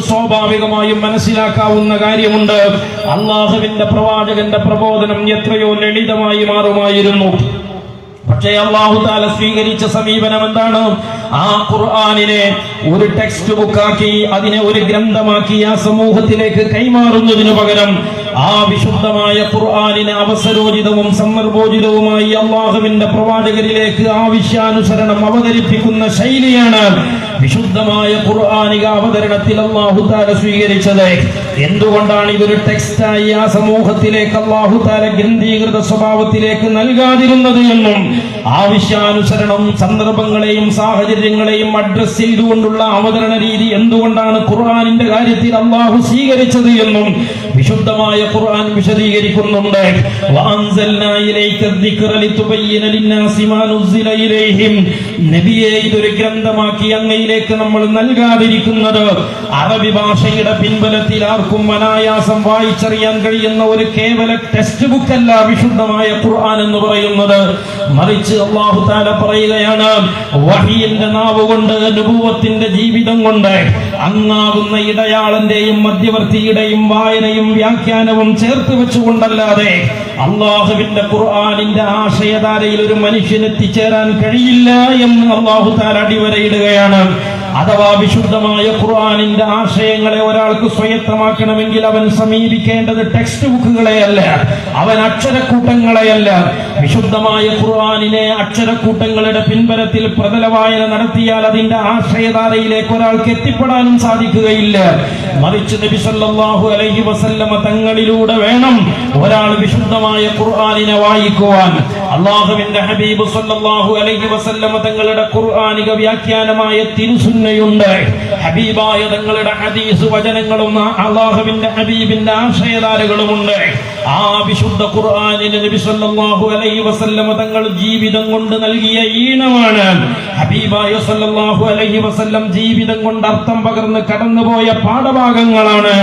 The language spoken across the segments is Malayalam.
സ്വാഭാവികമായും മനസ്സിലാക്കാവുന്ന കാര്യമുണ്ട്. അള്ളാഹുവിന്റെ പ്രവാചകന്റെ പ്രബോധനം എത്രയോ ലളിതമായി മാറുമായിരുന്നു. പക്ഷേ അല്ലാഹു തആല സ്വീകരിച്ച സമീപനം എന്താണ്? ആ ഖുർആനിനെ ഒരു ടെക്സ്റ്റ് ബുക്കാക്കി അതിനെ ഒരു ഗ്രന്ഥമാക്കി ആ സമൂഹത്തിലേക്ക് കൈമാറുന്നതിനു പകരം ആ വിശുദ്ധമായ ഖുർആനിനെ അവസരോചിതവും സന്ദർഭോചിതവുമായി അല്ലാഹുവിന്റെ പ്രവാചകരിലേക്ക് ആവശ്യാനുസരണം അവതരിപ്പിക്കുന്ന ശൈലിയാണ് വിശുദ്ധമായ ഖുർആനിക അവതരണത്തിൽ അല്ലാഹു തആല സ്വീകരിച്ചത്. എന്തുകൊണ്ടാണ് ഇതൊരു ടെക്സ്റ്റായി ആ സമൂഹത്തിലേക്ക് അല്ലാഹു തആല ഗ്രന്ഥീകൃത സ്വഭാവത്തിലേക്ക് നൽകാതിരുന്നത് എന്നും ആവശ്യാനുസരണം സന്ദർഭങ്ങളെയും സാഹചര്യങ്ങളെയും അഡ്രസ് ചെയ്തുകൊണ്ടുള്ള അവതരണ രീതി എന്തുകൊണ്ടാണ് ഖുർആനിന്റെ കാര്യത്തിൽ അല്ലാഹു സ്വീകരിച്ചത് എന്നും വിശുദ്ധമായ ഖുർആൻ വിശദീകരിക്കുന്നുണ്ട്. വഅൻസൽനാ ഇലൈക الذിക്റ ലിതുബയ്യിന ലിന്നാസി മാ നുസില ഇലൈഹിം. നബിയെ, ഇതൊരു ഗ്രന്ഥമാക്കി അങ്ങയിലേക്ക് നമ്മൾ നൽകാതിരിക്കുന്നത് അറബി ഭാഷയുടെ പിൻബലത്തിൽ ആർക്കും അനായാസം വായിച്ചറിയാൻ കഴിയുന്ന ഒരു കേവല ടെക്സ്റ്റ് ബുക്ക് അല്ല വിശുദ്ധമായ ഖുർആൻ എന്ന് പറയുന്നത്. മറിച്ച് അല്ലാഹു തആല പറയുകയാണ്, വഹിയിന്റെ നാവ് കൊണ്ട്, നുബുവത്തിന്റെ ജീവിതം കൊണ്ട് അങ്ങാവുന്ന ഇടയാളന്റെയും മധ്യവർത്തിയുടെയും വായനയും വ്യാഖ്യാനവും ചേർത്ത് വെച്ചുകൊണ്ടല്ലാതെ അള്ളാഹുവിന്റെ ഖുർആനിന്റെ ആശയധാരയിൽ ഒരു മനുഷ്യന് എത്തിച്ചേരാൻ കഴിയില്ല എന്ന് അല്ലാഹു തആല അടിവരയിടുകയാണ്. അഥവാ വിശുദ്ധമായ ഖുർആനിന്റെ ആശയങ്ങളെ ഒരാൾക്ക് സ്വയത്തമാക്കണമെങ്കിൽ അവൻ സമീപിക്കേണ്ടത് ടെക്സ്റ്റ് ബുക്കുകളെയല്ല, അവൻ അക്ഷരക്കൂട്ടങ്ങളെയല്ല. വിശുദ്ധമായ ഖുർആനിനെ അക്ഷരക്കൂട്ടങ്ങളുടെ പിൻബലത്തിൽ പ്രതല വായന നടത്തിയാൽ അതിന്റെ ആശയധാരയിലേക്ക് ഒരാൾക്ക് എത്തിപ്പെടാനും സാധിക്കുകയില്ല. മറിച്ച് നബി സല്ലല്ലാഹു അലൈഹി വസല്ലമ തങ്ങളിലൂടെ വേണം ഒരാൾ വിശുദ്ധമായ ഖുർആനിനെ വായിക്കുവാൻ. അല്ലാഹുവിന്റെ ഹബീബ് സല്ലല്ലാഹു അലൈഹി വസല്ലമ തങ്ങളുടെ ഖുർആനിക വ്യാഖ്യാനമായ തിരുസുന്നയുണ്ട്. ഹബീബായ തങ്ങളുടെ ഹദീസ് വചനങ്ങളും അല്ലാഹുവിന്റെ ഹബീബിന്റെ ആശയധാരകളുമുണ്ട്. ആ വിശുദ്ധ ഖുർആനിനെ നബി സല്ലല്ലാഹു അലൈഹി വസല്ലമ തങ്ങൾ ജീവിതം കൊണ്ട് നൽകിയ ഈണമാണ്. ഹബീബായ സല്ലല്ലാഹു അലൈഹി വസല്ലം ജീവിതം കൊണ്ട് അർത്ഥം പകർന്ന് കടന്നുപോയ പാഠഭാഗങ്ങളാണ്.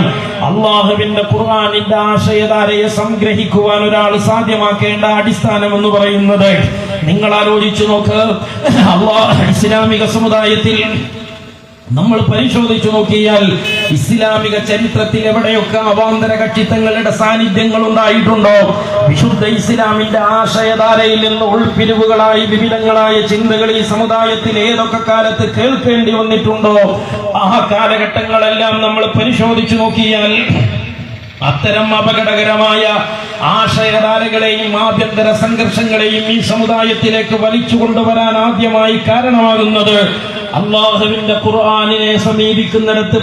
അല്ലാഹുവിന്റെ ഖുർആനിന്റെ ആശയധാരയെ സംഗ്രഹിക്കുവാൻ ഒരാൾ സാധ്യമാക്കേണ്ട അടിസ്ഥാനം എന്ന് പറയുന്നത്. നിങ്ങൾ ആലോചിച്ചു നോക്ക്, ഇസ്ലാമിക സമുദായത്തിൽ നമ്മൾ പരിശോധിച്ചു നോക്കിയാൽ ഇസ്ലാമിക ചരിത്രത്തിൽ എവിടെയൊക്കെ അവാന്തര കക്ഷിത്തങ്ങളുടെ സാന്നിധ്യങ്ങൾ ഉണ്ടായിട്ടുണ്ടോ? വിശുദ്ധ ഇസ്ലാമിന്റെ ആശയധാരയിൽ നിന്ന് ഉൾപിരിവുകളായി വിവിധങ്ങളായ ചിന്തകൾ ഈ സമുദായത്തിൽ ഏതൊക്കെ കാലത്ത് കേൾക്കേണ്ടി വന്നിട്ടുണ്ടോ? ആ കാലഘട്ടങ്ങളെല്ലാം നമ്മൾ പരിശോധിച്ചു നോക്കിയാൽ അത്തരം അപകടകരമായ ആശയധാരകളെയും ആഭ്യന്തര സംഘർഷങ്ങളെയും ഈ സമുദായത്തിലേക്ക് വലിച്ചു കൊണ്ടുവരാൻ ആദ്യമായി കാരണമാകുന്നത് അല്ലാഹുവിന്റെ ഖുർആനിനെ സമീപിക്കുന്നിടത്ത്